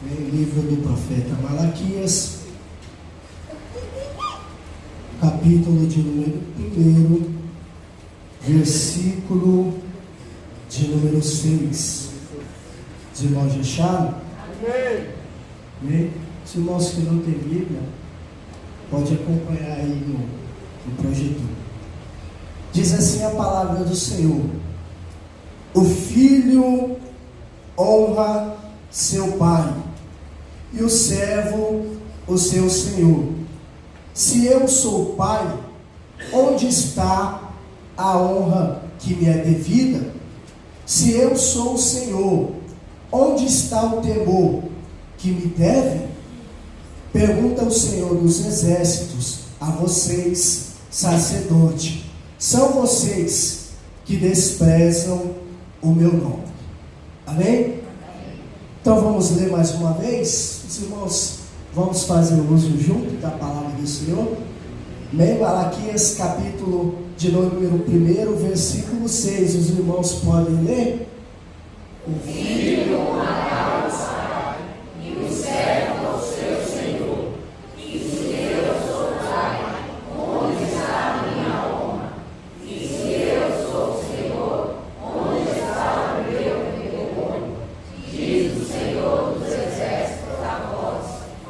Livro do profeta Malaquias, capítulo de número 1, versículo de número 6. Os irmãos já acharam? Amém. Os irmãos que não têm Bíblia, pode acompanhar aí no projetor. Diz assim a palavra do Senhor: o filho honra seu pai, e o servo o seu senhor. Se eu sou pai, onde está a honra que me é devida? Se eu sou o Senhor, onde está o temor que me deve? Pergunta o Senhor dos exércitos a vocês, sacerdote: são vocês que desprezam o meu nome. Amém? Então vamos ler mais uma vez. Os irmãos, vamos fazer o uso junto da palavra do Senhor. Amém? Malaquias, capítulo de número 1, versículo 6. Os irmãos podem ler? O filho honrará o pai, e o servo ao seu senhor. E se eu sou pai, onde está a minha honra? E se eu sou o Senhor, onde está o meu temor? Diz o Senhor dos exércitos a vós,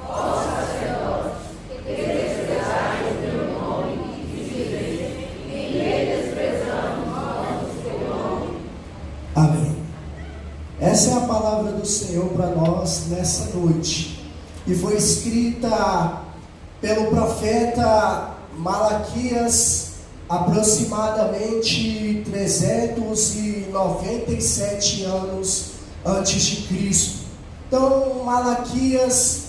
ó sacerdotes, que desprezais o meu nome e dizeis: em que desprezamos nós o teu nome? Amém. Essa é a palavra do Senhor para nós nessa noite, e foi escrita pelo profeta Malaquias aproximadamente 397 anos antes de Cristo. Então Malaquias,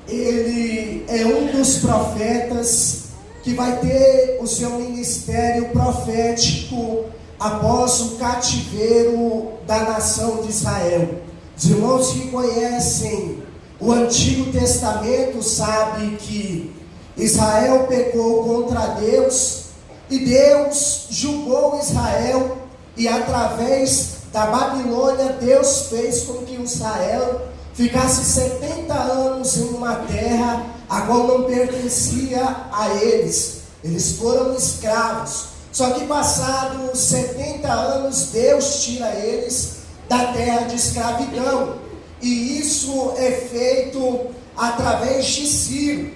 ele é um dos profetas que vai ter o seu ministério profético após o cativeiro da nação de Israel. Os irmãos que conhecem o Antigo Testamento sabem que Israel pecou contra Deus, e Deus julgou Israel, e através da Babilônia Deus fez com que Israel ficasse 70 anos em uma terra a qual não pertencia a eles. Eles foram escravos. Só que passados 70 anos, Deus tira eles da terra de escravidão. E isso é feito através de Ciro.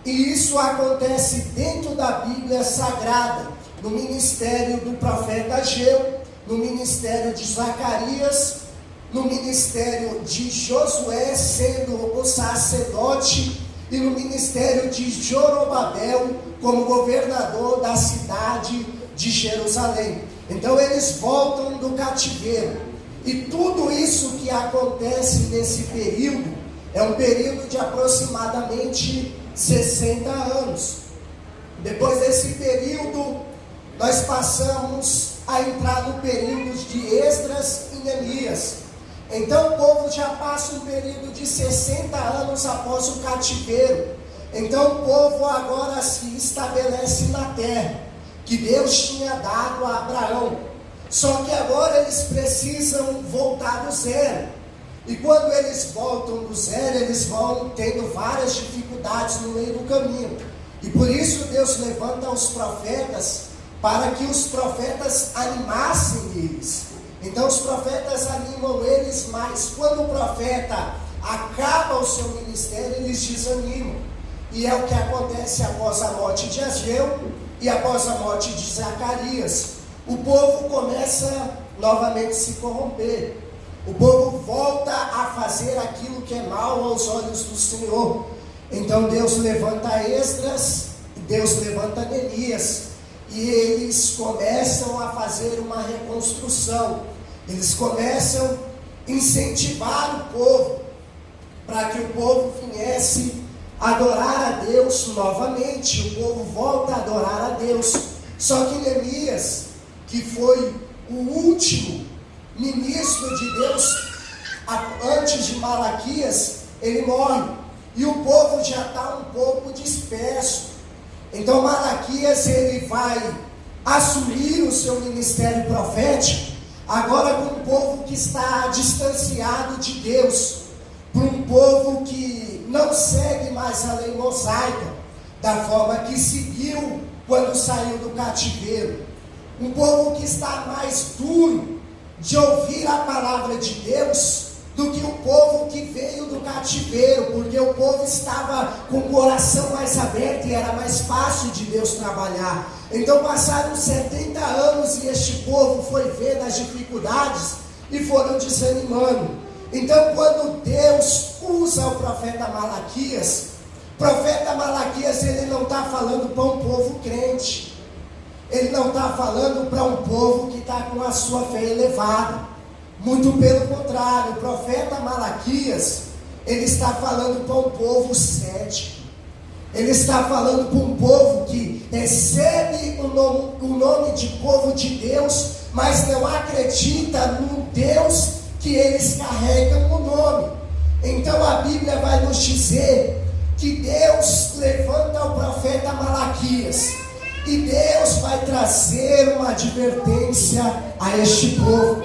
E isso acontece dentro da Bíblia Sagrada, no ministério do profeta Ageu, no ministério de Zacarias, no ministério de Josué, sendo o sacerdote, e no ministério de Zorobabel, como governador da cidade de Jerusalém. Então eles voltam do cativeiro, e tudo isso que acontece nesse período é um período de aproximadamente 60 anos. Depois desse período, nós passamos a entrar no período de Esdras e Neemias. Então o povo já passa um período de 60 anos após o cativeiro. Então o povo agora se estabelece na terra que Deus tinha dado a Abraão. Só que agora eles precisam voltar do zero. E quando eles voltam do zero, eles vão tendo várias dificuldades no meio do caminho. E por isso Deus levanta os profetas, para que os profetas animassem eles. Então os profetas animam eles, mas quando o profeta acaba o seu ministério, eles desanimam. E é o que acontece após a morte de Ageu e após a morte de Zacarias. O povo começa novamente a se corromper. O povo volta a fazer aquilo que é mal aos olhos do Senhor. Então Deus levanta Esdras, Deus levanta Neemias, e eles começam a fazer uma reconstrução. Eles começam a incentivar o povo, para que o povo viesse adorar a Deus novamente. O povo volta a adorar a Deus. Só que Neemias, que foi o último ministro de Deus antes de Malaquias, ele morre, e o povo já está um pouco disperso. Então Malaquias, ele vai assumir o seu ministério profético, agora com um povo que está distanciado de Deus, para um povo não segue mais a lei mosaica, da forma que seguiu quando saiu do cativeiro. Um povo que está mais duro de ouvir a palavra de Deus do que o povo que veio do cativeiro, porque o povo estava com o coração mais aberto e era mais fácil de Deus trabalhar. Então passaram 70 anos e este povo foi vendo as dificuldades e foram desanimando. Então quando Deus usa o profeta Malaquias ele não está falando para um povo crente, ele não está falando para um povo que está com a sua fé elevada. Muito pelo contrário, o profeta Malaquias, ele está falando para um povo cético. Ele está falando para um povo que recebe o nome de povo de Deus, mas não acredita no Deus que eles carregam o nome. Então a Bíblia vai nos dizer que Deus levanta o profeta Malaquias, e Deus vai trazer uma advertência a este povo.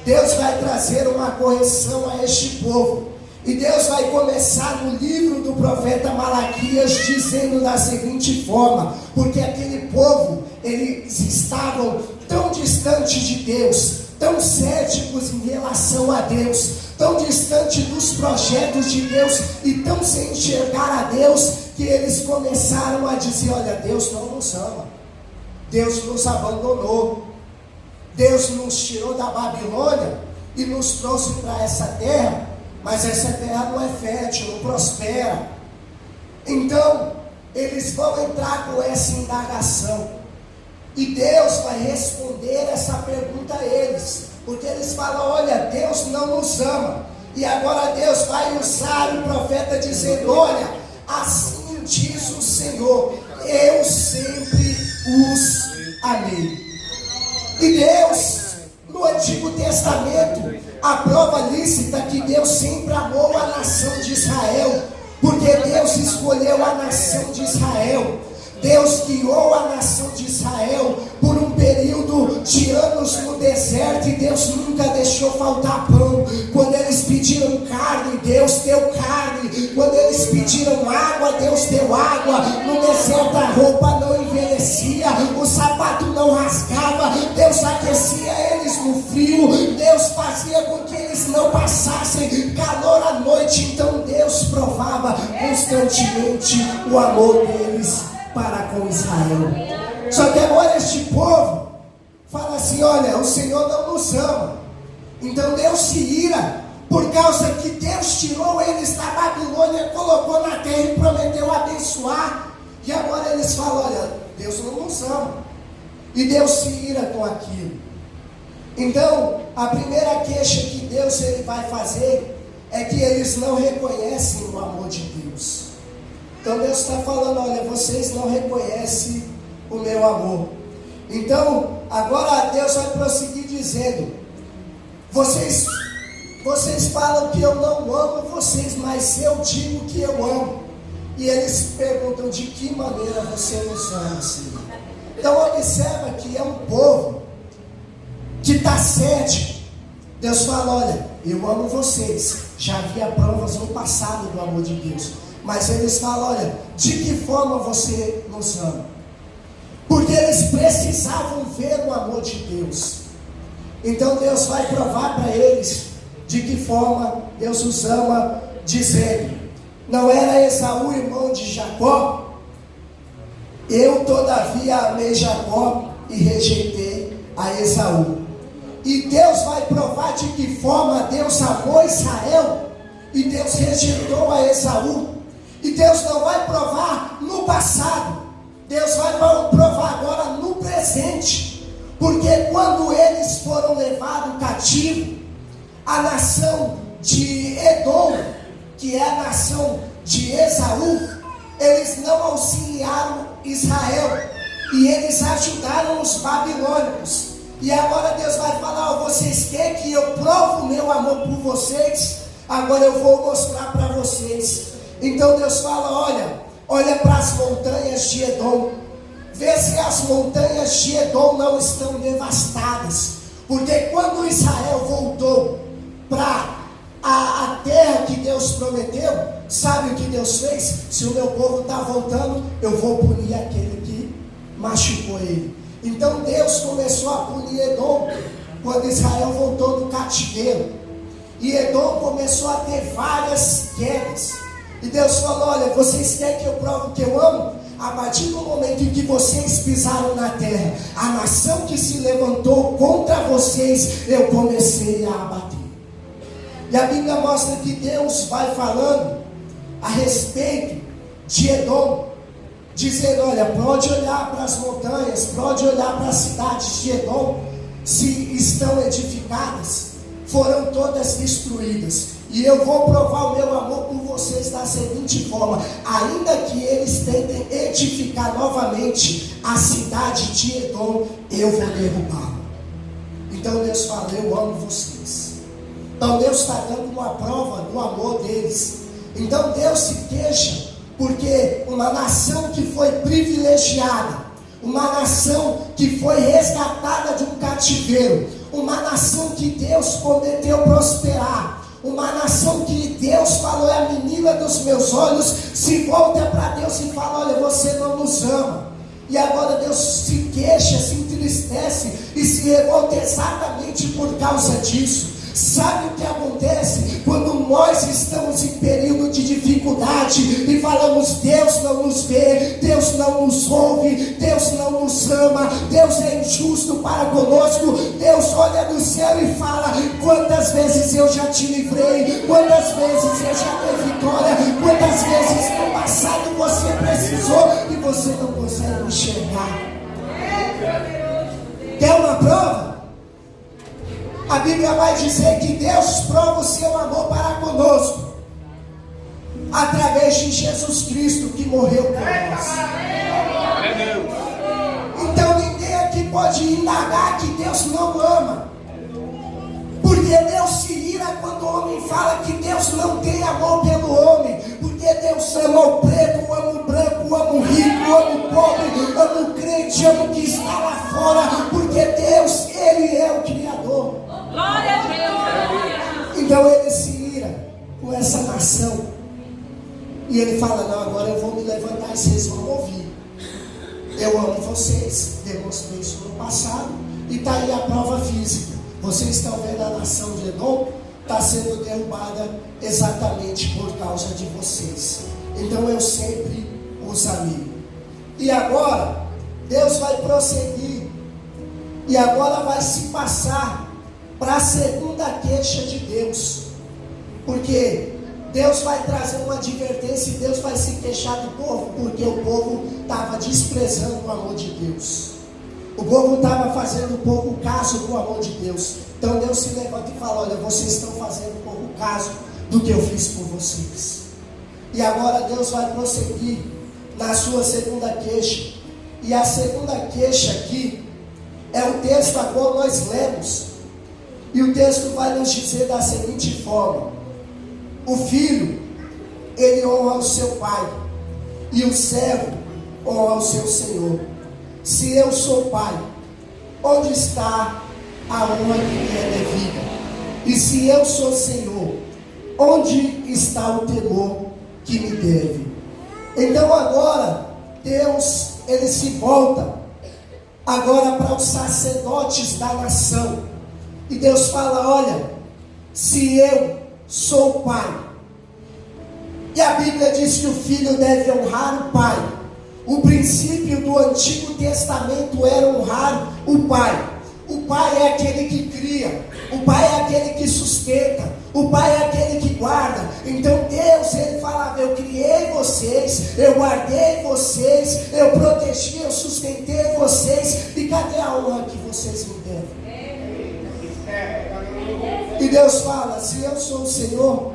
Deus vai trazer uma correção a este povo. E Deus vai começar no livro do profeta Malaquias dizendo da seguinte forma: porque aquele povo, eles estavam tão distantes de Deus, tão céticos em relação a Deus, tão distante dos projetos de Deus e tão sem enxergar a Deus, que eles começaram a dizer: olha, Deus não nos ama, Deus nos abandonou, Deus nos tirou da Babilônia e nos trouxe para essa terra, mas essa terra não é fértil, não prospera. Então eles vão entrar com essa indagação, e Deus vai responder essa pergunta a eles, porque eles falam: olha, Deus não nos ama. E agora Deus vai usar o profeta dizendo: olha, assim diz o Senhor, eu sempre os amei. E Deus, no Antigo Testamento, a prova lícita que Deus sempre amou a nação de Israel, porque Deus escolheu a nação de Israel. Deus guiou a nação de Israel por um período de anos no deserto, e Deus nunca deixou faltar pão. Quando eles pediram carne, Deus deu carne. Quando eles pediram água, Deus deu água. No deserto a roupa não envelhecia, o sapato não rasgava, Deus aquecia eles no frio, Deus fazia com que eles não passassem calor à noite. Então Deus provava constantemente o amor deles para com Israel. Só que agora este povo fala assim: olha, o Senhor não nos ama. Então Deus se ira, por causa que Deus tirou eles da Babilônia, colocou na terra e prometeu abençoar. E agora eles falam: olha, Deus não nos ama. E Deus se ira com aquilo. Então a primeira queixa que Deus ele vai fazer é que eles não reconhecem o amor de Deus. Então Deus está falando: olha, vocês não reconhecem o meu amor. Então agora Deus vai prosseguir dizendo: vocês falam que eu não amo vocês, mas eu digo que eu amo. E eles perguntam: de que maneira você nos ama, Senhor? Então observa que é um povo que está cético. Deus fala: olha, eu amo vocês. Já havia provas no passado do amor de Deus, mas eles falam: olha, de que forma você nos ama? Porque eles precisavam ver o amor de Deus. Então Deus vai provar para eles de que forma Deus os ama, dizendo: não era Esaú irmão de Jacó? Eu todavia amei Jacó e rejeitei a Esaú. E Deus vai provar de que forma Deus amou Israel e Deus rejeitou a Esaú. E Deus não vai provar no passado, Deus vai provar agora no presente. Porque quando eles foram levados cativo, a nação de Edom, que é a nação de Esaú, eles não auxiliaram Israel, e eles ajudaram os babilônicos. E agora Deus vai falar: oh, vocês querem que eu provo o meu amor por vocês? Agora eu vou mostrar para vocês. Então Deus fala: olha para as montanhas de Edom, vê se as montanhas de Edom não estão devastadas. Porque quando Israel voltou para a terra que Deus prometeu, sabe o que Deus fez? Se o meu povo está voltando, eu vou punir aquele que machucou ele. Então Deus começou a punir Edom quando Israel voltou do cativeiro. E Edom começou a ter várias quedas. E Deus falou: olha, vocês querem que eu prove que eu amo? A partir do momento em que vocês pisaram na terra, a nação que se levantou contra vocês, eu comecei a abater. E a Bíblia mostra que Deus vai falando a respeito de Edom, dizendo: olha, pode olhar para as montanhas, pode olhar para as cidades de Edom, se estão edificadas, foram todas destruídas. E eu vou provar o meu amor por vocês da seguinte forma: ainda que eles tentem edificar novamente a cidade de Edom, eu vou derrubá-la. Então Deus fala: eu amo vocês. Então Deus está dando uma prova do amor deles. Então Deus se queixa porque uma nação que foi privilegiada, uma nação que foi resgatada de um cativeiro, uma nação que Deus prometeu prosperar, uma nação que Deus falou é a menina dos meus olhos, se volta para Deus e fala: olha, você não nos ama. E agora Deus se queixa, se entristece e se revolta exatamente por causa disso. Sabe o que acontece quando nós estamos em período de dificuldade e falamos: Deus não nos vê, Deus não nos ouve, Deus não nos ama, Deus é injusto para conosco? Deus olha do céu e fala: quantas vezes eu já te livrei, quantas vezes eu já dei vitória, quantas vezes no passado você precisou e você não consegue enxergar. Quer uma prova? A Bíblia vai dizer que Deus prova o seu amor para conosco através de Jesus Cristo, que morreu por nós. Então ninguém aqui pode indagar que Deus não ama, porque Deus se ira quando o homem fala que Deus não tem amor pelo homem, porque Deus ama o preto, ama o branco, ama o rico, ama o pobre, ama o crente, ama o que está lá fora, porque Deus, Ele é o Criador. Glória a Deus. Então Ele se ira com essa nação e Ele fala: não, agora eu vou me levantar e vocês vão ouvir. Eu amo vocês, demonstrei isso no passado e está aí a prova física. Vocês estão vendo a nação de Edom está sendo derrubada exatamente por causa de vocês. Então eu sempre os amei. E agora Deus vai prosseguir e agora vai se passar para a segunda queixa de Deus, porque Deus vai trazer uma advertência e Deus vai se queixar do povo, porque o povo estava desprezando o amor de Deus, o povo estava fazendo pouco caso do amor de Deus. Então Deus se levanta e fala: olha, vocês estão fazendo pouco caso do que eu fiz por vocês. E agora Deus vai prosseguir na sua segunda queixa, e a segunda queixa aqui é o texto a qual nós lemos. E o texto vai nos dizer da seguinte forma: o filho, ele honra o seu pai, e o servo honra o seu senhor. Se eu sou pai, onde está a honra que me é devida? E se eu sou senhor, onde está o temor que me deve? Então agora, Deus, ele se volta agora para os sacerdotes da nação. E Deus fala: olha, se eu sou pai, e a Bíblia diz que o filho deve honrar o pai. O princípio do Antigo Testamento era honrar o pai. O pai é aquele que cria, o pai é aquele que sustenta, o pai é aquele que guarda. Então Deus, ele fala: eu criei vocês, eu guardei vocês, eu protegi, eu sustentei vocês, e cadê a honra que vocês me devem? E Deus fala: se eu sou o Senhor,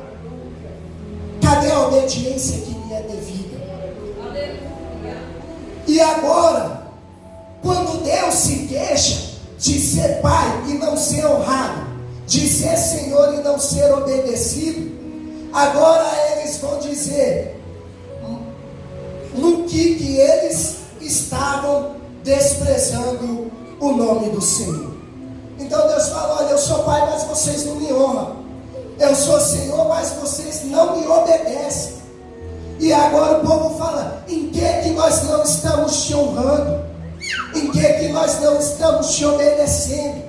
cadê a obediência que me é devida? E agora, quando Deus se queixa de ser pai e não ser honrado, de ser Senhor e não ser obedecido, agora eles vão dizer no que eles estavam desprezando o nome do Senhor. Então Deus fala: olha, eu sou pai, mas vocês não me honram. Eu sou Senhor, mas vocês não me obedecem. E agora o povo fala: em que nós não estamos te honrando? Em que nós não estamos te obedecendo?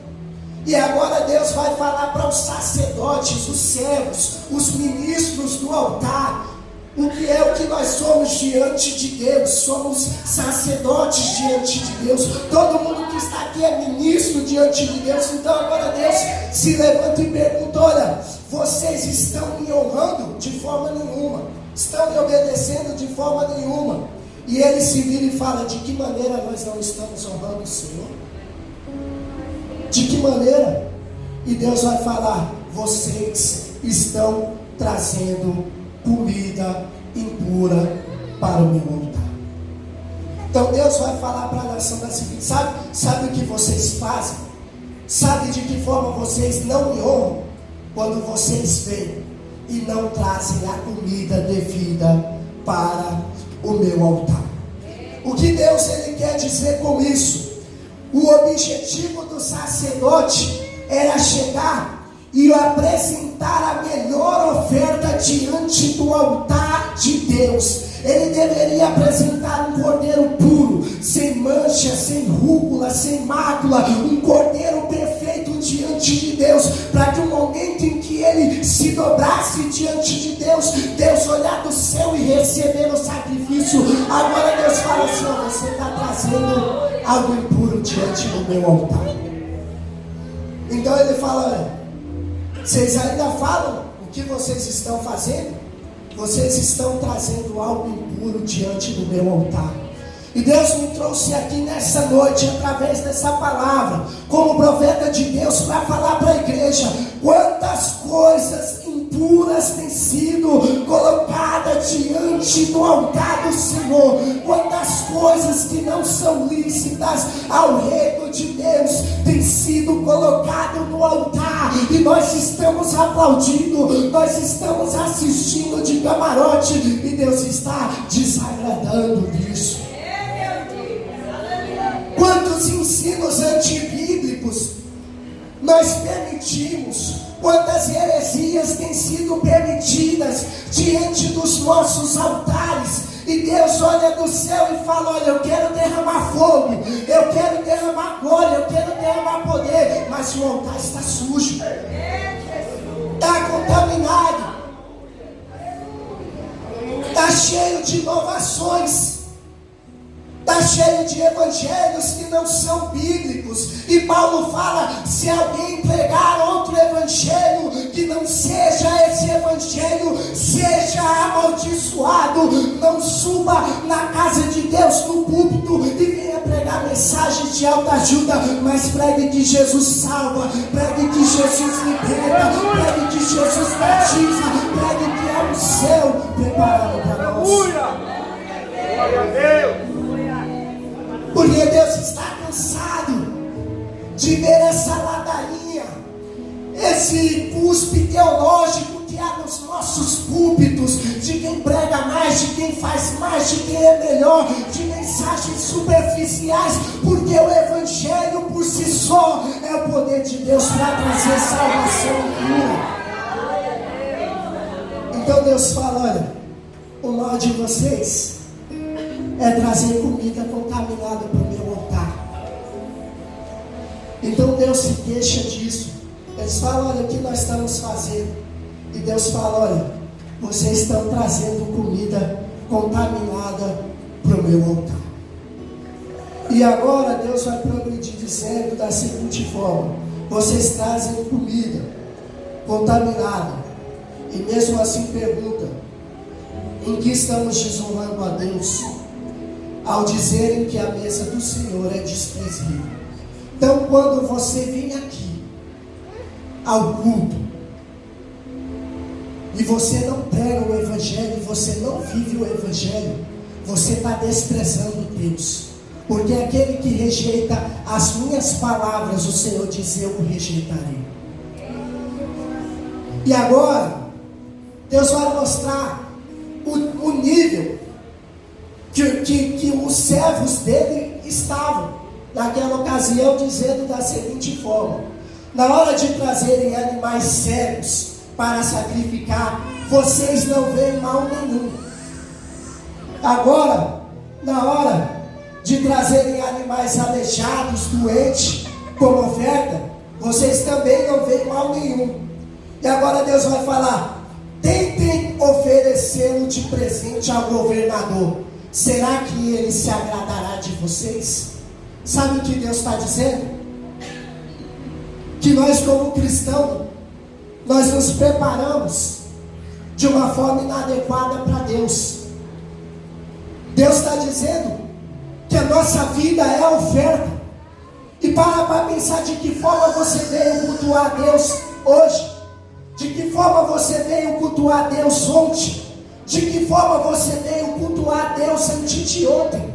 E agora Deus vai falar para os sacerdotes, os servos, os ministros do altar, o que nós somos diante de Deus. Somos sacerdotes diante de Deus. Todo mundo que está aqui é ministro diante de Deus. Então agora Deus se levanta e pergunta: olha, vocês estão me honrando? De forma nenhuma. Estão me obedecendo? De forma nenhuma. E ele se vira e fala: de que maneira nós não estamos honrando o Senhor? De que maneira? E Deus vai falar: vocês estão trazendo comida impura para o meu altar. Então Deus vai falar para a nação da seguinte: sabe o que vocês fazem? Sabe de que forma vocês não me honram? Quando vocês vêm e não trazem a comida devida para o meu altar. O que Deus ele quer dizer com isso? O objetivo do sacerdote era chegar e apresentar a melhor oferta diante do altar de Deus. Ele deveria apresentar um cordeiro puro, sem mancha, sem rúcula, sem mácula, um cordeiro perfeito diante de Deus, para que no momento em que ele se dobrasse diante de Deus, Deus olhar do céu e receber o sacrifício. Agora Deus fala assim: ó, você está trazendo algo impuro diante do meu altar. Então ele fala: olha, vocês ainda falam o que vocês estão fazendo? Vocês estão trazendo algo impuro diante do meu altar. E Deus me trouxe aqui nessa noite, através dessa palavra, como profeta de Deus, para falar para a igreja quantas coisas impuras têm sido colocadas diante do altar do Senhor, quantas coisas que não são lícitas ao reino de Deus têm sido colocadas no altar, e nós estamos aplaudindo, nós estamos assistindo de camarote, e Deus está desagradando disso. Quantos ensinos antibíblicos nós permitimos? Quantas heresias têm sido permitidas diante dos nossos altares? E Deus olha do céu e fala: olha, eu quero derramar fogo, eu quero derramar glória, eu quero derramar poder, mas o altar está sujo, está contaminado, está cheio de inovações, está cheio de evangelhos que não são bíblicos. E Paulo fala: se alguém pregar outro evangelho que não seja esse evangelho, seja amaldiçoado. Não suba na casa de Deus, no púlpito, e venha pregar mensagens de autoajuda, mas pregue que Jesus salva, pregue que Jesus liberta, pregue que Jesus batiza, pregue que há um céu preparado para nós. Glória a Deus. Porque Deus está cansado de ver essa ladainha, esse cuspe teológico que há nos nossos púlpitos, de quem prega mais, de quem faz mais, de quem é melhor, de mensagens superficiais, porque o evangelho por si só é o poder de Deus para trazer salvação e cura. Então Deus fala: olha, o mal de vocês é trazer comida contaminada para o meu altar. Então Deus se queixa disso. Eles falam: olha, o que nós estamos fazendo? E Deus fala: olha, vocês estão trazendo comida contaminada para o meu altar. E agora Deus vai progredir dizendo da seguinte forma: vocês trazem comida contaminada, e mesmo assim pergunta: em que estamos desonrando a Deus? Ao dizerem que a mesa do Senhor é desprezível. Então, quando você vem aqui ao culto e você não prega o evangelho, e você não vive o evangelho, você está desprezando Deus. Porque aquele que rejeita as minhas palavras, o Senhor diz: eu o rejeitarei. E agora Deus vai mostrar o nível que os servos dele estavam naquela ocasião, dizendo da seguinte forma: na hora de trazerem animais cegos para sacrificar, vocês não veem mal nenhum. Agora, na hora de trazerem animais aleijados, doentes, como oferta, vocês também não veem mal nenhum. E agora Deus vai falar: tentem oferecê-lo de presente ao governador. Será que ele se agradará de vocês? Sabe o que Deus está dizendo? Que nós, como cristãos, nós nos preparamos de uma forma inadequada para Deus. Deus está dizendo que a nossa vida é a oferta. E para pensar de que forma você veio cultuar Deus hoje, de que forma você veio cultuar Deus ontem, de que forma você veio cultuar Deus antes de ontem,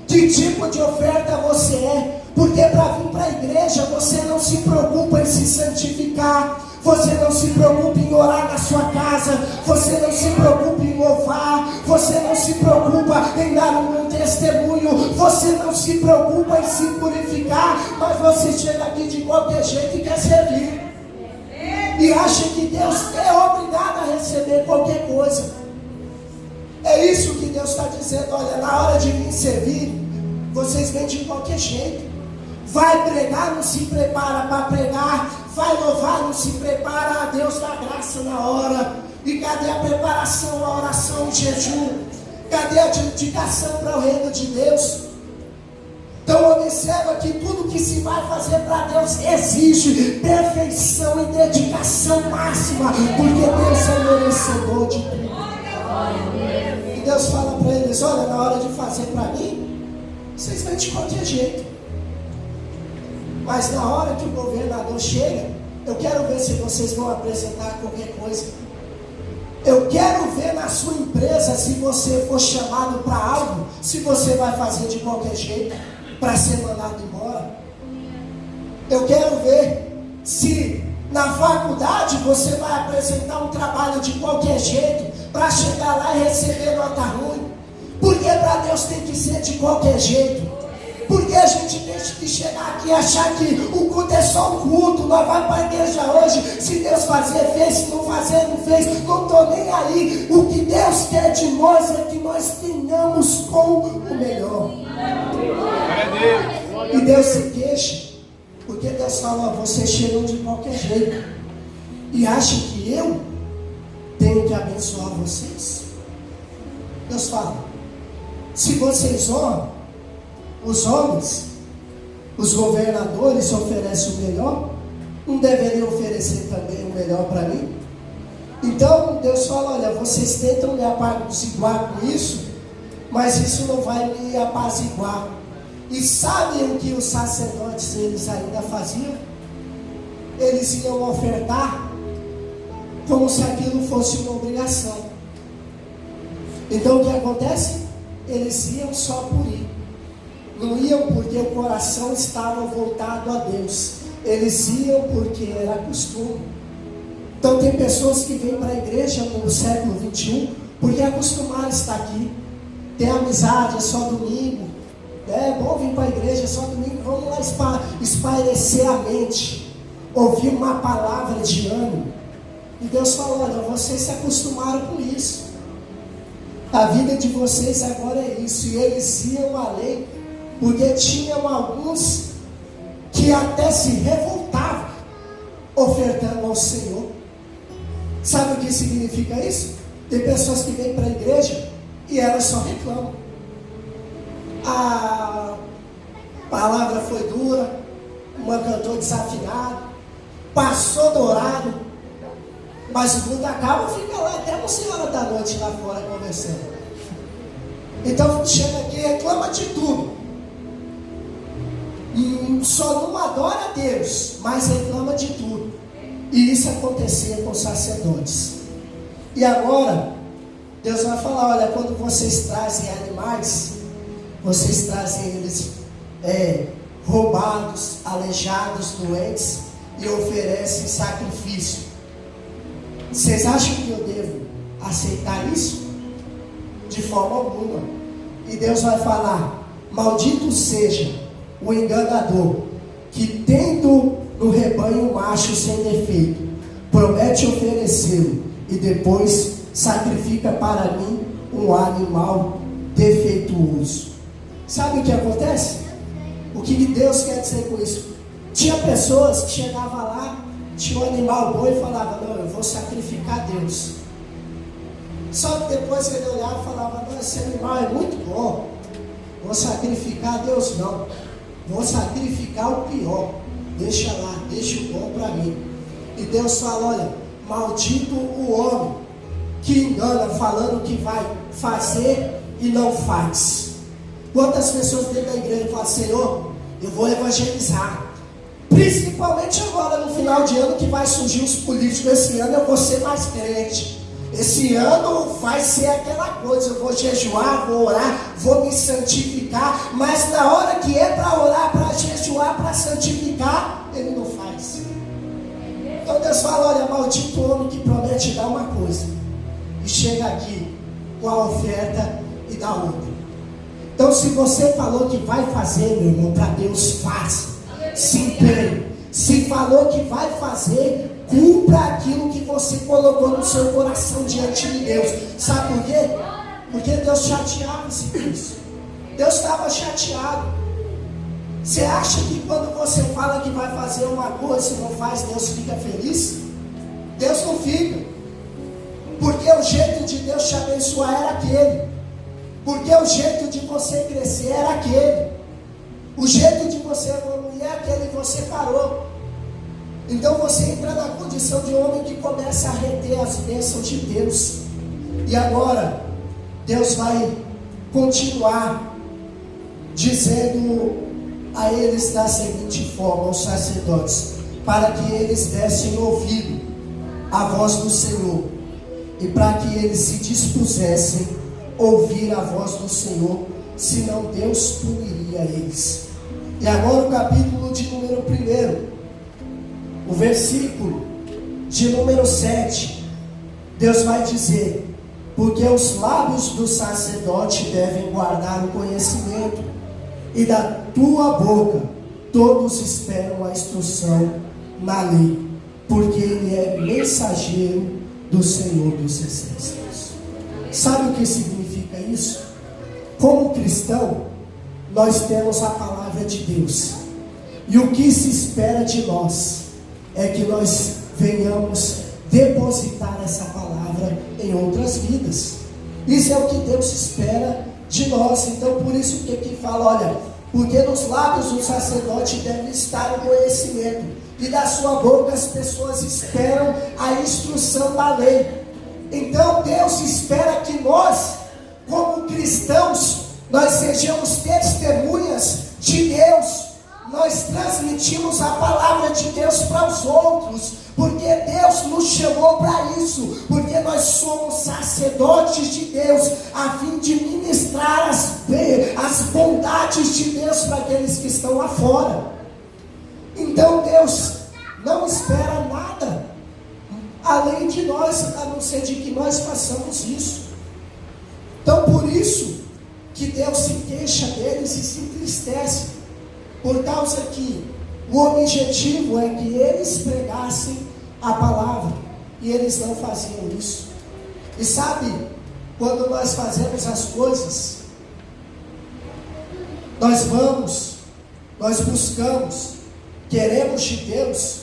que tipo de oferta você é. Porque para vir para a igreja você não se preocupa em se santificar, você não se preocupa em orar na sua casa, você não se preocupa em louvar, você não se preocupa em dar um bom testemunho, você não se preocupa em se purificar, mas você chega aqui de qualquer jeito e quer servir, e acha que Deus é obrigado a receber qualquer coisa. É isso que Deus está dizendo: olha, na hora de vir servir, vocês vêm de qualquer jeito. Vai pregar, não se prepara para pregar. Vai louvar, não se prepara. A Deus dá graça na hora. E cadê a preparação, a oração, o jejum? Cadê a dedicação para o reino de Deus? Então observa que tudo que se vai fazer para Deus exige perfeição e dedicação máxima, porque Deus é merecedor de tudo. E Deus fala para eles: olha, na hora de fazer para mim, vocês vêm de qualquer jeito. Mas na hora que o governador chega, eu quero ver se vocês vão apresentar qualquer coisa. Eu quero ver na sua empresa, se você for chamado para algo, se você vai fazer de qualquer jeito para ser mandado embora. Eu quero ver se na faculdade você vai apresentar um trabalho de qualquer jeito para chegar lá e receber nota ruim. Porque para Deus tem que ser de qualquer jeito. Porque a gente tem que chegar aqui e achar que o culto é só um culto. Nós vamos para a igreja hoje, se Deus fazer, fez, se não fazer, não fez. Não estou nem aí. O que Deus quer de nós é que nós tenhamos com o melhor. E Deus se queixa, porque Deus fala: vocês chegam de qualquer jeito e acham que eu tenho que abençoar vocês. Deus fala: se vocês honram os homens, os governadores oferecem o melhor, não deveriam oferecer também o melhor para mim? Então Deus fala: olha, vocês tentam me apaziguar com isso, mas isso não vai me apaziguar. E sabem o que os sacerdotes eles ainda faziam? Eles iam ofertar como se aquilo fosse uma obrigação. Então o que acontece? Eles iam só por ir. Não iam porque o coração estava voltado a Deus. Eles iam porque era costume. Então tem pessoas que vêm para a igreja no século 21 porque acostumaram a estar aqui. Tem amizade, é só domingo. É bom vir para a igreja, é só domingo. Vamos lá espairecer a mente, ouvir uma palavra de ânimo. E Deus falou: olha, vocês se acostumaram com isso. A vida de vocês agora é isso. E eles iam além, porque tinham alguns que até se revoltavam ofertando ao Senhor. Sabe o que significa isso? Tem pessoas que vêm para a igreja e elas só reclamam. A palavra foi dura, uma cantou desafinado, passou do horário, mas o culto acaba, fica lá até 11 horas da noite lá fora conversando. Então chega aqui e reclama de tudo. Só não adora a Deus, mas reclama de tudo. E isso acontecia com os sacerdotes. E agora Deus vai falar: olha, quando vocês trazem animais, vocês trazem eles roubados, aleijados, doentes, e oferecem sacrifício. Vocês acham que eu devo aceitar isso? De forma alguma. E Deus vai falar: maldito seja o enganador que, tendo no rebanho um macho sem defeito, promete oferecê-lo e depois sacrifica para mim um animal defeituoso. Sabe o que acontece? O que Deus quer dizer com isso? Tinha pessoas que chegavam lá, tinha um animal bom e falavam: não, eu vou sacrificar a Deus. Só que depois que ele olhava e falava: não, esse animal é muito bom, vou sacrificar a Deus não, vou sacrificar o pior, deixa lá, deixa o bom para mim. E Deus fala: olha, maldito o homem que engana falando que vai fazer e não faz. Quantas pessoas dentro da igreja falam: Senhor, eu vou evangelizar, principalmente agora no final de ano que vai surgir os políticos. Esse ano eu vou ser mais crente, esse ano vai ser aquela coisa, eu vou jejuar, vou orar, vou me santificar. Mas na hora que é para orar, para jejuar, para santificar, ele não faz. Então Deus fala: olha, maldito o homem que promete dar uma coisa e chega aqui com a oferta e dá outra. Então, se você falou que vai fazer, meu irmão, para Deus, faça. Se empenhe. Se falou que vai fazer, cumpra aquilo que você colocou no seu coração diante de Deus. Sabe por quê? Porque Deus chateava-se com isso. Deus estava chateado. Você acha que quando você fala que vai fazer uma coisa e não faz, Deus fica feliz? Deus não fica. Porque o jeito de Deus te abençoar era aquele. Porque o jeito de você crescer era aquele. O jeito de você evoluir é aquele que você parou. Então você entra na condição de homem que começa a reter as bênçãos de Deus. E agora, Deus vai continuar dizendo a eles da seguinte forma, aos sacerdotes, para que eles dessem ouvido à voz do Senhor, e para que eles se dispusessem ouvir a voz do Senhor, senão Deus puniria eles. E agora o capítulo de número 1, o versículo de número 7, Deus vai dizer: porque os lábios do sacerdote devem guardar o conhecimento, e da tua boca todos esperam a instrução na lei, porque ele é mensageiro do Senhor dos Exércitos. Sabe o que significa isso? Como cristão, nós temos a palavra de Deus, e o que se espera de nós é que nós venhamos depositar essa palavra em outras vidas. Isso é o que Deus espera de nós. Então por isso que aqui fala: olha, porque nos lábios do sacerdote deve estar o conhecimento, e da sua boca as pessoas esperam a instrução da lei. Então Deus espera que nós, como cristãos, nós sejamos testemunhas de Deus. Nós transmitimos a palavra de Deus para os outros, porque Deus nos chamou para isso, porque nós somos sacerdotes de Deus, a fim de ministrar as bondades de Deus para aqueles que estão lá fora. Então Deus não espera nada além de nós, a não ser de que nós façamos isso. Então por isso que Deus se queixa deles e se entristece, por causa que o objetivo é que eles pregassem a palavra, e eles não faziam isso. E sabe, quando nós fazemos as coisas, nós vamos, nós buscamos, queremos de Deus,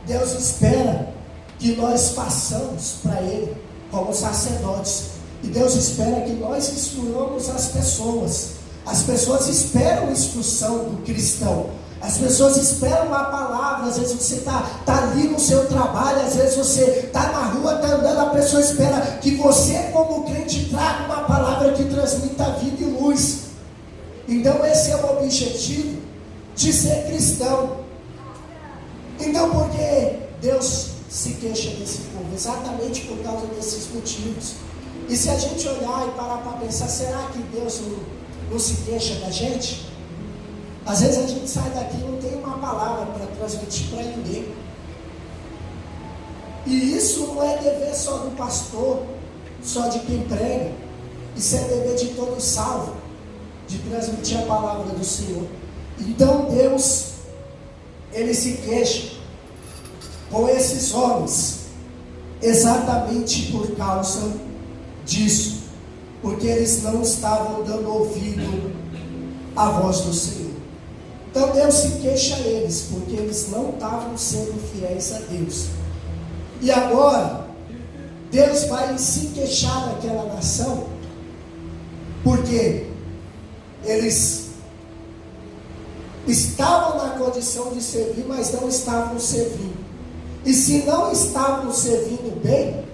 Deus espera que nós façamos para Ele como sacerdotes, e Deus espera que nós instruamos as pessoas. As pessoas esperam a instrução do cristão, as pessoas esperam uma palavra. Às vezes você está ali no seu trabalho, às vezes você está na rua, está andando, a pessoa espera que você, como crente, traga uma palavra que transmita vida e luz. Então esse é o objetivo de ser cristão. Então por que Deus se queixa desse povo? Exatamente por causa desses motivos. E se a gente olhar e parar para pensar, será que Deus não se queixa da gente? Às vezes a gente sai daqui e não tem uma palavra para transmitir para ninguém. E isso não é dever só do pastor, só de quem prega. Isso é dever de todo salvo, de transmitir a palavra do Senhor. Então Deus, Ele se queixa com esses homens exatamente por causa disso, porque eles não estavam dando ouvido à voz do Senhor. Então Deus se queixa a eles, porque eles não estavam sendo fiéis a Deus. E agora, Deus vai se queixar daquela nação, porque eles estavam na condição de servir, mas não estavam servindo. E se não estavam servindo bem,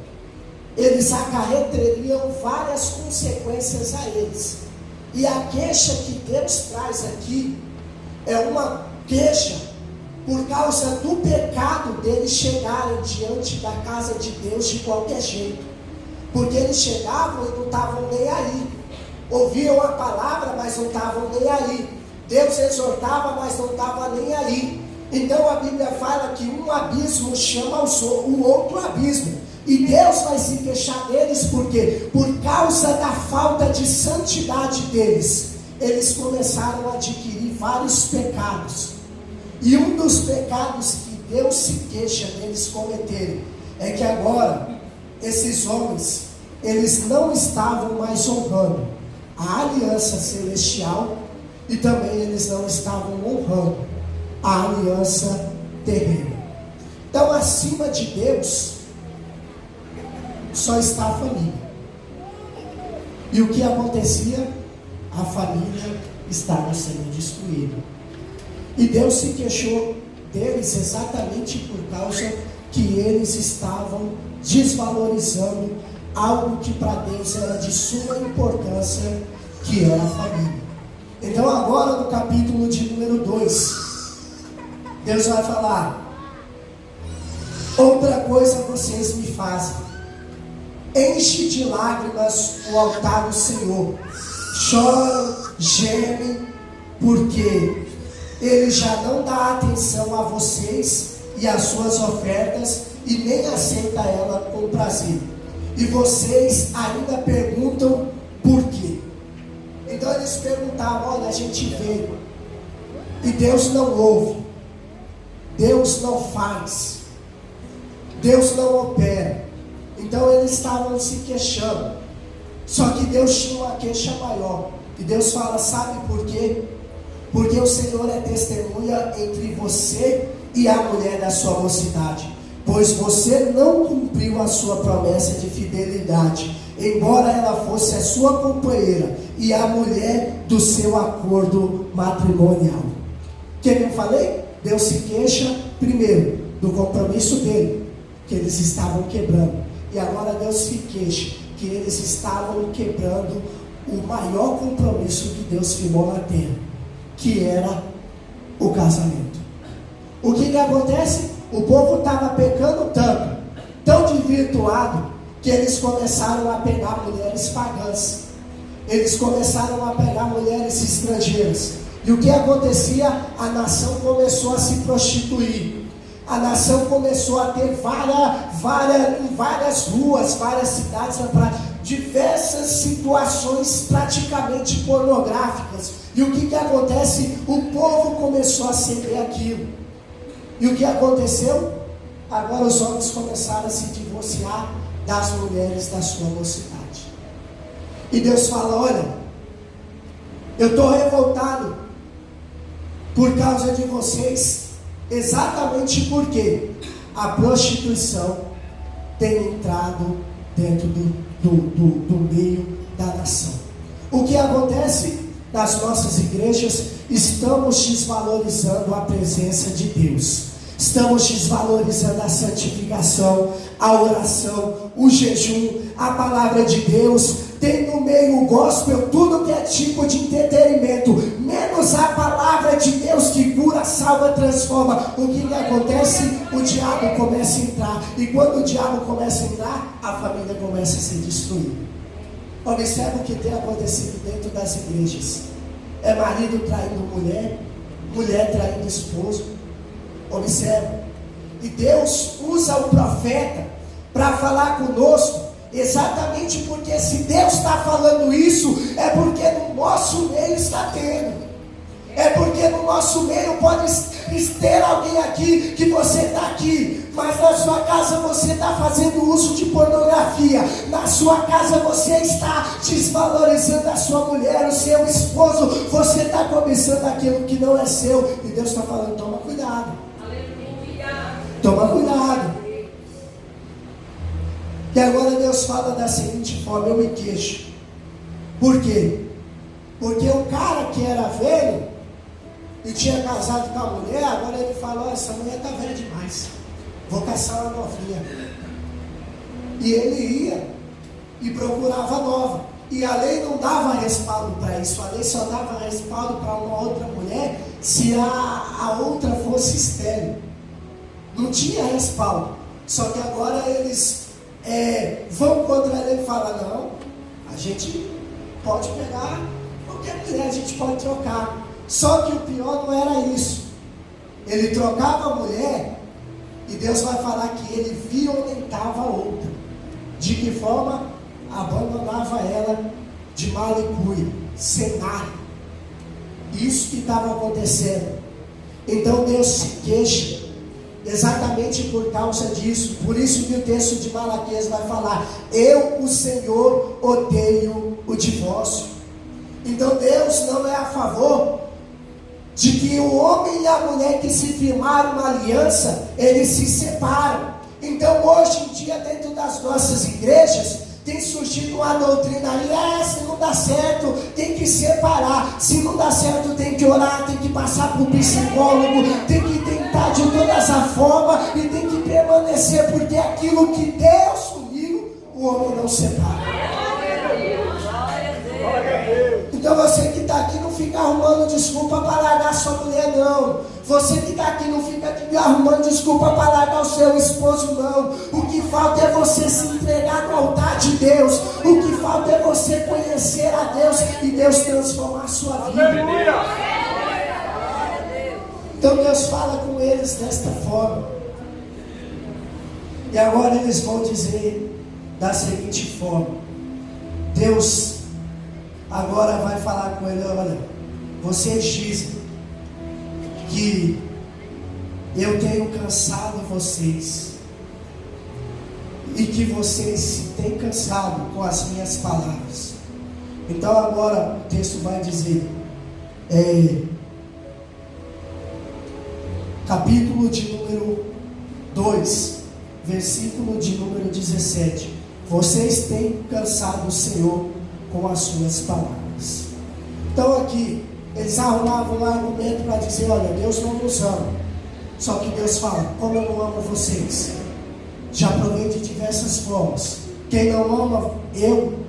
eles acarretariam várias consequências a eles. E a queixa que Deus traz aqui é uma queixa por causa do pecado deles chegarem diante da casa de Deus de qualquer jeito. Porque eles chegavam e não estavam nem aí. Ouviam a palavra, mas não estavam nem aí. Deus exortava, mas não estava nem aí. Então a Bíblia fala que um abismo chama o outro abismo. E Deus vai se queixar deles, porque por causa da falta de santidade deles, eles começaram a adquirir vários pecados. E um dos pecados que Deus se queixa deles cometerem é que agora esses homens, eles não estavam mais honrando a aliança celestial, e também eles não estavam honrando a aliança terrena. Então, acima de Deus só está a família. E o que acontecia? A família estava sendo destruída. E Deus se queixou deles exatamente por causa que eles estavam desvalorizando algo que para Deus era de suma importância, que era a família. Então agora no capítulo de número 2, Deus vai falar: outra coisa vocês me fazem, enche de lágrimas o altar do Senhor, choram, gemem, porque Ele já não dá atenção a vocês e às suas ofertas, e nem aceita ela com prazer. E vocês ainda perguntam por quê. Então eles perguntavam: olha, a gente veio e Deus não ouve, Deus não faz, Deus não opera. Então eles estavam se queixando. Só que Deus tinha uma queixa maior. E Deus fala: sabe por quê? Porque o Senhor é testemunha entre você e a mulher da sua mocidade, pois você não cumpriu a sua promessa de fidelidade, embora ela fosse a sua companheira e a mulher do seu acordo matrimonial. O que eu falei? Deus se queixa primeiro do compromisso dele, que eles estavam quebrando. E agora Deus se queixa que eles estavam quebrando o maior compromisso que Deus firmou na terra, que era o casamento. O que acontece? O povo estava pecando tanto, tão desvirtuado, que eles começaram a pegar mulheres pagãs. Eles começaram a pegar mulheres estrangeiras. E o que acontecia? A nação começou a se prostituir. A nação começou a ter várias ruas, várias cidades, para diversas situações praticamente pornográficas. E o que acontece? O povo começou a ceder aquilo. E o que aconteceu? Agora os homens começaram a se divorciar das mulheres da sua mocidade. E Deus fala: olha, eu estou revoltado por causa de vocês, exatamente porque a prostituição tem entrado dentro do meio da nação. O que acontece? Nas nossas igrejas, estamos desvalorizando a presença de Deus. Estamos desvalorizando a santificação, a oração, o jejum, a palavra de Deus. Tem no meio o gospel, tudo que é tipo de entretenimento, menos a palavra de Deus que cura, salva, transforma. O que acontece? O diabo começa a entrar. E quando o diabo começa a entrar, a família começa a ser destruída. Observe o que tem acontecido dentro das igrejas. É marido traindo mulher, mulher traindo esposo. Observe. E Deus usa o profeta para falar conosco, exatamente porque se Deus está falando isso, é porque no nosso meio está tendo. É porque no nosso meio pode ter alguém aqui que você está aqui, mas na sua casa você está fazendo uso de pornografia. Na sua casa você está desvalorizando a sua mulher, o seu esposo. Você está cobiçando aquilo que não é seu. E Deus está falando, toma cuidado. Toma cuidado. E agora Deus fala da seguinte forma, eu me queixo. Por quê? Porque o cara que era velho e tinha casado com a mulher, agora ele falou, olha, essa mulher está velha demais, vou caçar uma novinha. E ele ia e procurava nova. E a lei não dava respaldo para isso, a lei só dava respaldo para uma outra mulher se a outra fosse estéril. Não tinha respaldo. Só que agora eles vão contra a lei e falam, não, a gente pode pegar qualquer mulher, a gente pode trocar. Só que o pior não era isso. Ele trocava a mulher e Deus vai falar que ele violentava a outra. De que forma? Abandonava ela de mal e cuia, sem nada. Isso que estava acontecendo. Então Deus se queixa exatamente por causa disso. Por isso que o texto de Malaquias vai falar, eu, o Senhor, odeio o divórcio. Então Deus não é a favor de que o homem e a mulher que se firmaram uma aliança, eles se separam. Então hoje em dia, dentro das nossas igrejas, tem surgido uma doutrina aí, se não dá certo, tem que separar. Se não dá certo, tem que orar, tem que passar por psicólogo, tem que tentar de todas as formas e tem que permanecer, porque aquilo que Deus uniu, o homem não separa. Então você que está aqui não fica arrumando desculpa para largar sua mulher, não. Você que está aqui não fica arrumando desculpa para largar o seu esposo, não. O que falta é você se entregar no altar de Deus. O que falta é você conhecer a Deus e Deus transformar a sua vida. Então Deus fala com eles desta forma. E agora eles vão dizer da seguinte forma. Deus agora vai falar com ele, olha, vocês dizem que eu tenho cansado vocês e que vocês se têm cansado com as minhas palavras. Então agora o texto vai dizer, capítulo de número 2, versículo de número 17, vocês têm cansado o Senhor com as suas palavras. Então aqui eles arrumavam um argumento para dizer, olha, Deus não nos ama. Só que Deus fala, como eu não amo vocês, já provei de diversas formas. Quem não ama eu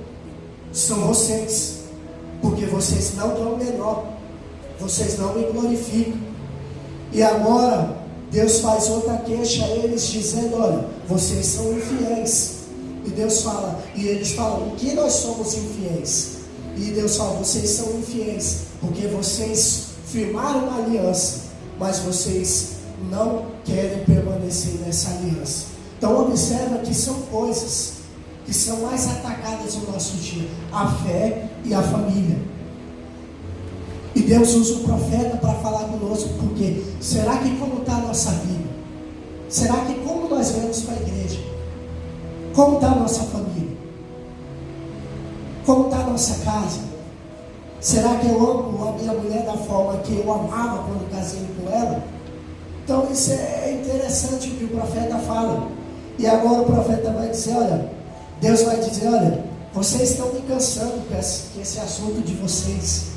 são vocês, porque vocês não dão o menor, vocês não me glorificam. E agora Deus faz outra queixa a eles dizendo, olha, vocês são infiéis. E Deus fala, e eles falam, em que nós somos infiéis? E Deus fala, vocês são infiéis, porque vocês firmaram uma aliança, mas vocês não querem permanecer nessa aliança. Então observa que são coisas que são mais atacadas no nosso dia, a fé e a família. E Deus usa o profeta para falar conosco, porque será que como está a nossa vida? Será que como nós vamos para a igreja? Como está a nossa família? Como está a nossa casa? Será que eu amo a minha mulher da forma que eu amava quando casei com ela? Então isso é interessante o que o profeta fala. E agora o profeta vai dizer, olha, Deus vai dizer, olha, vocês estão me cansando com esse assunto de vocês.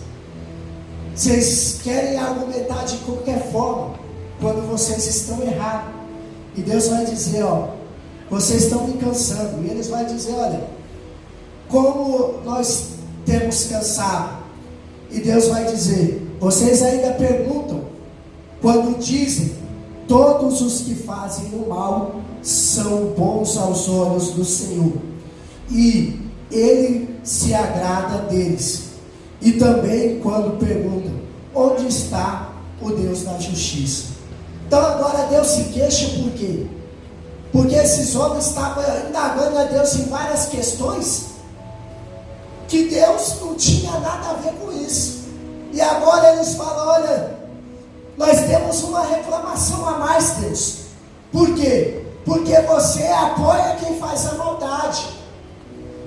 Vocês querem argumentar de qualquer forma, quando vocês estão errados. E Deus vai dizer, ó, vocês estão me cansando. E eles vão dizer, olha, como nós temos cansado? E Deus vai dizer, vocês ainda perguntam, quando dizem, todos os que fazem o mal são bons aos olhos do Senhor, e Ele se agrada deles. E também quando perguntam, onde está o Deus da justiça? Então agora Deus se queixa por quê? Porque esses homens estavam indagando a Deus em várias questões que Deus não tinha nada a ver com isso. E agora eles falam: olha, nós temos uma reclamação a mais, Deus. Por quê? Porque você apoia quem faz a maldade.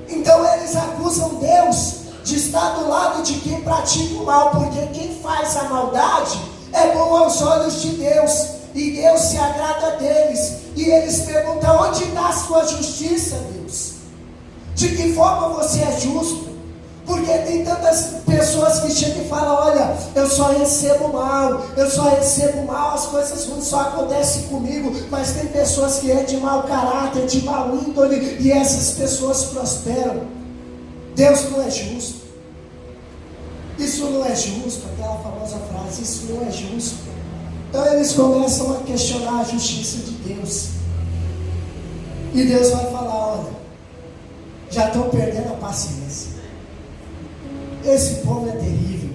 Então eles acusam Deus de estar do lado de quem pratica o mal, porque quem faz a maldade é bom aos olhos de Deus, e Deus se agrada deles. E eles perguntam: onde está a sua justiça, Deus? De que forma você é justo? Porque tem tantas pessoas que chegam e falam: olha, eu só recebo mal, as coisas ruins só acontecem comigo. Mas tem pessoas que é de mau caráter, de mau índole, e essas pessoas prosperam. Deus não é justo. Isso não é justo, aquela famosa frase: isso não é justo. Então eles começam a questionar a justiça de Deus. E Deus vai falar: olha, já estão perdendo a paciência. Esse povo é terrível.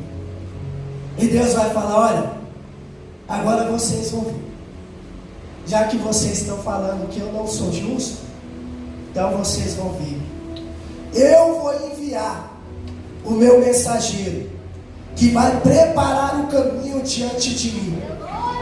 E Deus vai falar: olha, agora vocês vão ver. Já que vocês estão falando que eu não sou justo, então vocês vão ver. Eu vou enviar o meu mensageiro, que vai preparar o caminho diante de mim.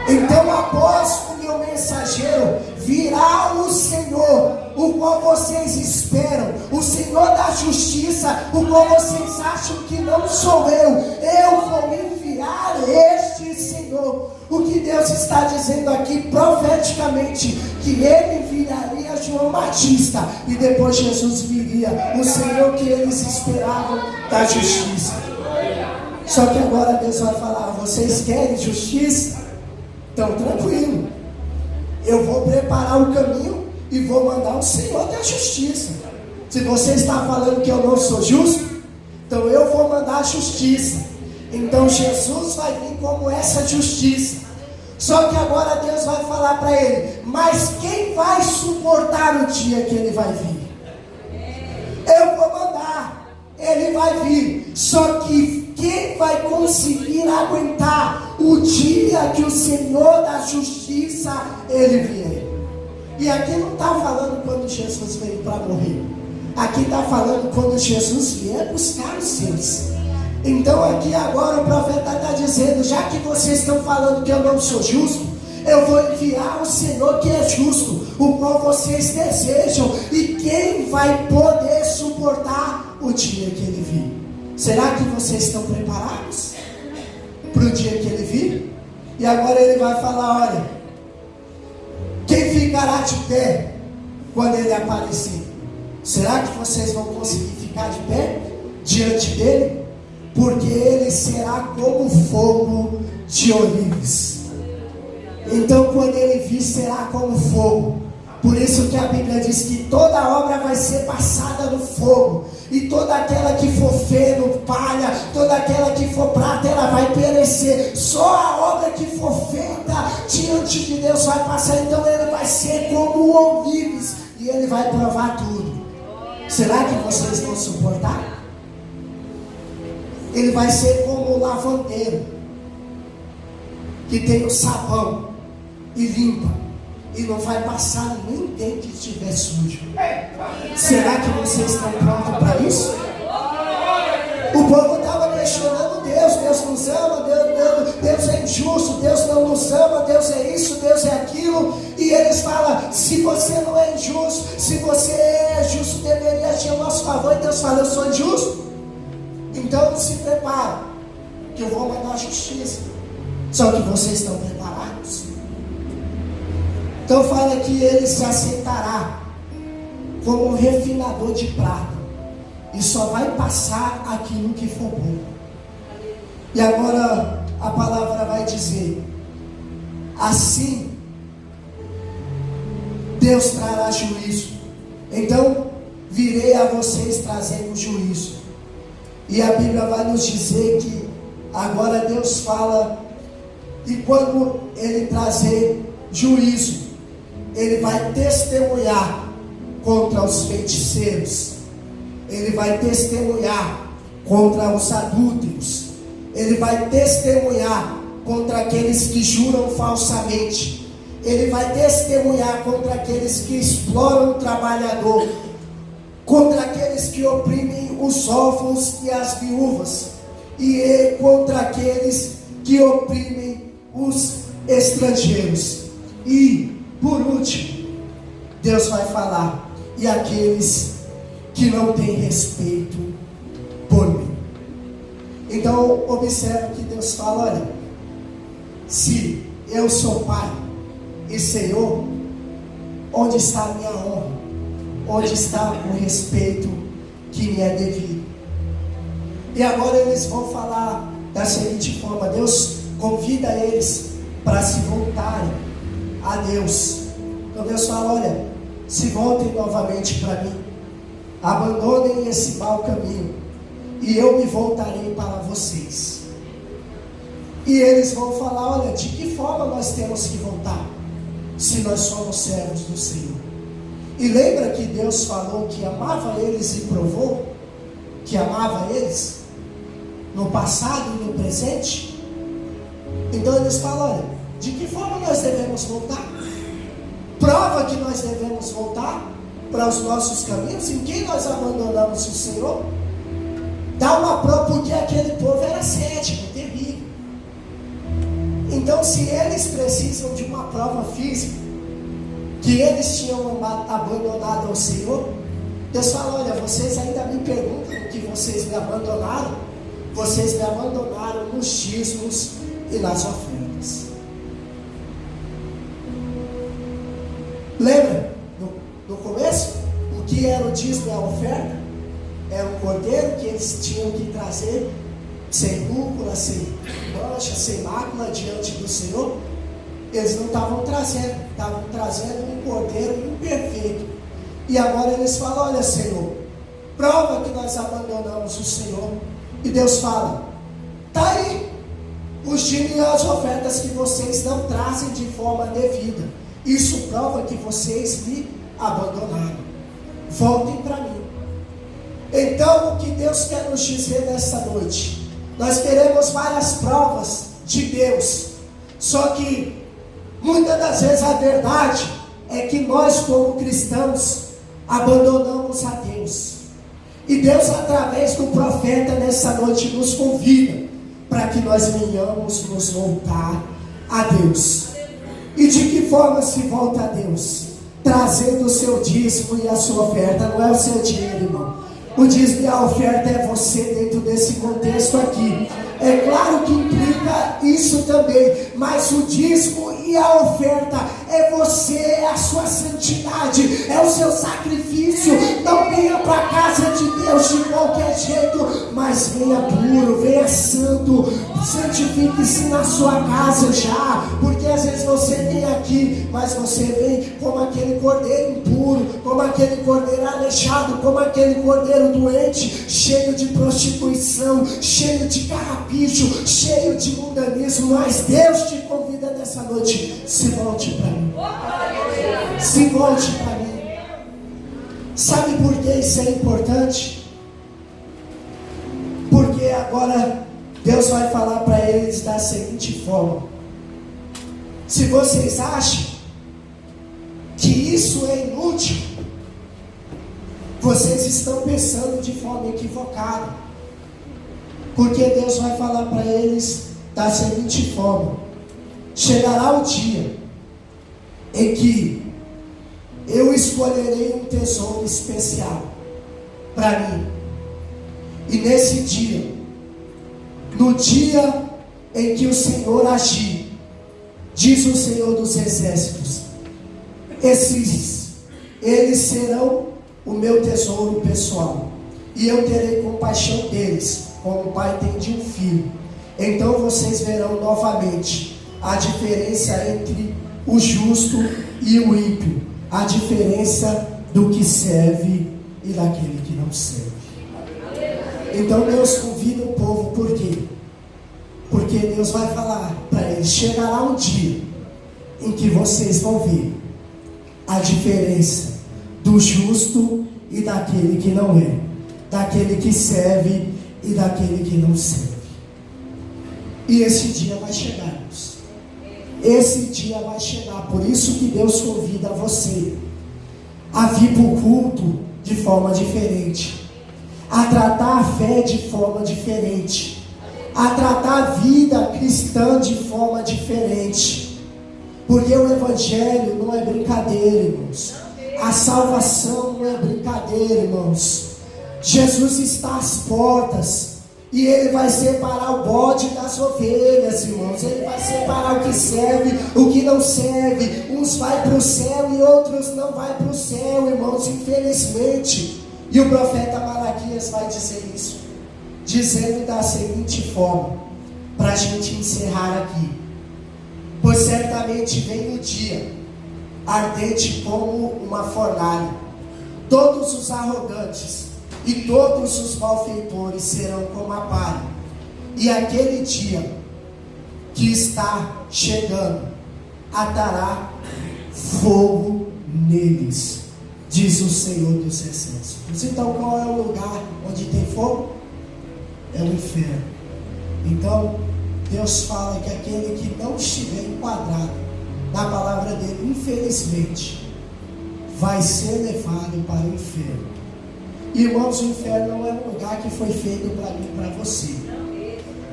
Então, após o meu mensageiro, virá o Senhor, o qual vocês esperam, o Senhor da justiça, o qual vocês acham que não sou eu. Eu vou enviar este Senhor. O que Deus está dizendo aqui profeticamente, que Ele enviaria João Batista, e depois Jesus viria, o Senhor que eles esperavam da justiça. Só que agora Deus vai falar: vocês querem justiça? Então tranquilo, eu vou preparar o caminho e vou mandar o Senhor da justiça. Se você está falando que eu não sou justo, então eu vou mandar a justiça. Então Jesus vai vir como essa justiça. Só que agora Deus vai falar para ele: mas quem vai suportar o dia que ele vai vir? Eu vou mandar, ele vai vir. Só que quem vai conseguir aguentar o dia que o Senhor da justiça ele vier? E aqui não está falando quando Jesus veio para morrer. Aqui está falando quando Jesus vier buscar os seus. Então aqui agora o profeta está dizendo: já que vocês estão falando que eu não sou justo, eu vou enviar o Senhor que é justo, o qual vocês desejam. E quem vai poder suportar o dia que ele vir? Será que vocês estão preparados para o dia que ele vir? E agora ele vai falar: olha, quem ficará de pé quando ele aparecer? Será que vocês vão conseguir ficar de pé diante dele? Porque ele será como fogo de olives. Então quando ele vir, será como fogo. Por isso que a Bíblia diz que toda obra vai ser passada no fogo, e toda aquela que for feno, palha, toda aquela que for prata, ela vai perecer. Só a obra que for feita diante de Deus vai passar. Então ele vai ser como olives, e ele vai provar tudo. Será que vocês vão suportar? Ele vai ser como o lavandeiro, que tem o sabão e limpa, e não vai passar ninguém que estiver sujo. Será que vocês estão prontos para isso? O povo estava questionando Deus: Deus nos ama, Deus é injusto, Deus não nos ama, Deus é isso, Deus é aquilo. E eles falam: se você não é injusto, se você é justo, deveria agir a nosso favor. E Deus fala: eu sou injusto? Então se prepara, que eu vou mandar a justiça. Só que vocês estão preparados? Então fala que ele se assentará como um refinador de prata, e só vai passar aquilo que for bom. E agora a palavra vai dizer: assim Deus trará juízo. Então virei a vocês trazendo juízo. E a Bíblia vai nos dizer que agora Deus fala, e quando ele trazer juízo, ele vai testemunhar contra os feiticeiros, ele vai testemunhar contra os adúlteros, ele vai testemunhar contra aqueles que juram falsamente, ele vai testemunhar contra aqueles que exploram o trabalhador, contra aqueles que oprimem os órfãos e as viúvas. e contra aqueles que oprimem os estrangeiros. E, por último, Deus vai falar: e aqueles que não têm respeito por mim. Então, observe que Deus fala: olha, se eu sou Pai e Senhor, onde está a minha honra? Onde está o respeito que me é devido? E agora eles vão falar da seguinte forma: Deus convida eles para se voltarem a Deus. Então Deus fala: olha, se voltem novamente para mim, abandonem esse mau caminho, e eu me voltarei para vocês. E eles vão falar: olha, de que forma nós temos que voltar, se nós somos servos do Senhor? E lembra que Deus falou que amava eles e provou que amava eles no passado e no presente? Então eles falam: olha, de que forma nós devemos voltar? Prova que nós devemos voltar para os nossos caminhos, em quem nós abandonamos o Senhor. Dá uma prova, porque aquele povo era cético, terrível. Então, se eles precisam de uma prova física que eles tinham abandonado ao Senhor, Deus fala: olha, vocês ainda me perguntam que vocês me abandonaram. Vocês me abandonaram nos dízimos e nas ofertas. Lembra no começo o que era o dízimo e a oferta? Era um cordeiro que eles tinham que trazer sem rúcula, sem mancha, sem mácula diante do Senhor. Eles não estavam trazendo um cordeiro imperfeito. E agora eles falam: olha, Senhor, prova que nós abandonamos o Senhor. E Deus fala: está aí os dízimos e as ofertas que vocês não trazem de forma devida. Isso prova que vocês me abandonaram. Voltem para mim. Então, o que Deus quer nos dizer nessa noite? Nós queremos várias provas de Deus, só que muitas das vezes a verdade é que nós, como cristãos, abandonamos a Deus. E Deus, através do profeta, nessa noite nos convida para que nós venhamos nos voltar a Deus. E de que forma se volta a Deus? Trazendo o seu dízimo e a sua oferta. Não é o seu dinheiro, irmão. O dízimo e a oferta é você dentro desse contexto aqui. É claro que implica isso também, mas o dízimo e a oferta é você, é a sua santidade, é o seu sacrifício. Não venha para a casa de Deus de qualquer jeito, mas venha puro, venha santo. Santifique-se na sua casa já, porque às vezes você vem aqui, mas você vem como aquele cordeiro impuro, como aquele cordeiro aleijado, como aquele cordeiro doente, cheio de prostituição, cheio de carrapicho, cheio de mundanismo. Mas Deus te convida nessa noite: se volte para mim, se volte para mim. Sabe por que isso é importante? Porque agora Deus vai falar para eles da seguinte forma: se vocês acham que isso é inútil, vocês estão pensando de forma equivocada. Porque Deus vai falar para eles da seguinte forma: chegará o dia em que eu escolherei um tesouro especial para mim. E nesse dia, no dia em que o Senhor agir, diz o Senhor dos Exércitos, eles serão o meu tesouro pessoal, e eu terei compaixão deles, como o pai tem de um filho. Então vocês verão novamente a diferença entre o justo e o ímpio, a diferença do que serve e daquele que não serve. Então Deus convida o povo, por quê? Porque Deus vai falar para eles: chegará um dia em que vocês vão ver a diferença do justo e daquele que não é, daquele que serve e daquele que não serve. E esse dia vai chegar, irmãos. Esse dia vai chegar. Por isso que Deus convida você a vir para o culto de forma diferente, a tratar a fé de forma diferente, a tratar a vida cristã de forma diferente. Porque o Evangelho não é brincadeira, irmãos. A salvação não é brincadeira, irmãos. Jesus está às portas. E Ele vai separar o bode das ovelhas, irmãos. Ele vai separar o que serve, o que não serve. Uns vai para o céu e outros não vai para o céu, irmãos, infelizmente. E o profeta Malaquias vai dizer isso, dizendo da seguinte forma, para a gente encerrar aqui: pois certamente vem o dia, ardente como uma fornalha. Todos os arrogantes e todos os malfeitores serão como a palha, e aquele dia que está chegando atará fogo neles, diz o Senhor dos Exércitos. Então, qual é o lugar onde tem fogo? É o inferno. Então, Deus fala que aquele que não estiver enquadrado na palavra dele, infelizmente, vai ser levado para o inferno. Irmãos, o inferno não é um lugar que foi feito para mim e para você.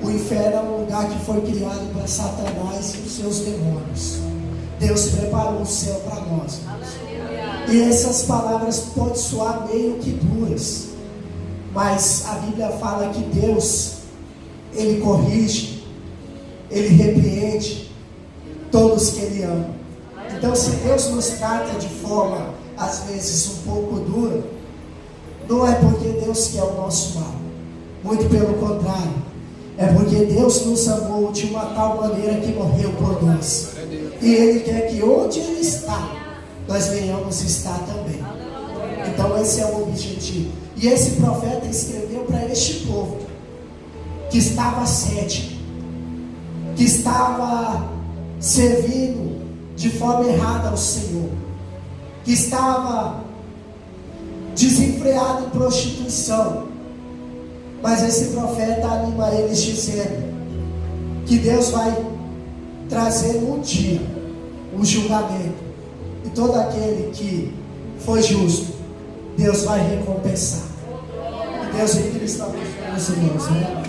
O inferno é um lugar que foi criado para Satanás e os seus demônios. Deus preparou o céu para nós. E essas palavras podem soar meio que duras, mas a Bíblia fala que Deus, Ele corrige, Ele repreende todos que Ele ama. Então, se Deus nos trata de forma, às vezes, um pouco dura, não é porque Deus quer o nosso mal, muito pelo contrário, é porque Deus nos amou de uma tal maneira que morreu por nós, e Ele quer que onde Ele está, nós venhamos estar também. Então esse é o objetivo. E esse profeta escreveu para este povo que estava cético, que estava servindo de forma errada ao Senhor, que estava desenfreado em prostituição. Mas esse profeta anima eles dizendo que Deus vai trazer um dia o julgamento, e todo aquele que foi justo, Deus vai recompensar. Deus em Cristo, meus irmãos, né?